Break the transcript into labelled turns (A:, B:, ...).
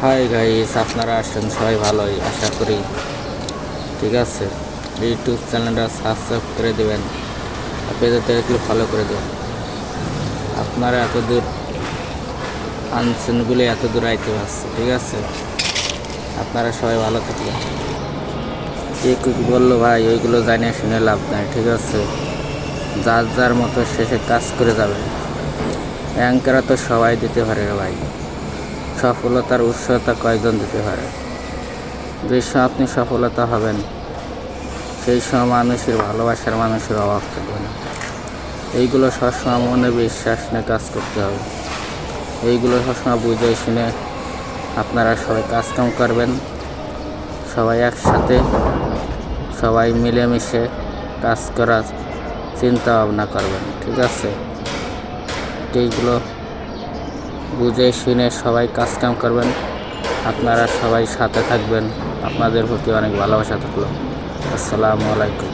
A: Hi guys, আপনারা আসছেন সবাই ভালোই আশা করি। ঠিক আছে, ইউটিউব চ্যানেলটা সাবস্ক্রাইব করে দেবেন, পেজে একটু ফলো করে দেবেন। আপনারা এত দূর আনছেন বলে এত দূর আইতে পারছে। ঠিক আছে, আপনারা সবাই ভালো থাকবেন। কে কি বললো ভাই, ওইগুলো জানিয়ে শুনে লাভ নাই। ঠিক আছে, যার যার মতো শেষে কাজ করে যাবে। অ্যাঙ্কাররা তো সবাই দিতে পারে রে ভাই, সফলতার উৎসতা কয়জন দিতে পারে? যে সময় আপনি সফলতা হবেন সেই সময় মানুষের ভালোবাসার মানুষের অভাব থাকবে না। এইগুলো সবসময় মনে বিশ্বাস নিয়ে কাজ করতে হবে। এইগুলো সবসময় বুঝে শুনে আপনারা সবাই কাজকাম করবেন, সবাই একসাথে সবাই মিলেমিশে কাজ করার চিন্তা ভাবনা করবেন। ঠিক আছে, এইগুলো বুঝে শুনে সবাই কাজকাম করবেন। আপনারা সবাই সাথে থাকবেন। আপনাদের প্রতি অনেক ভালোবাসা থাকলো। আসসালামু আলাইকুম।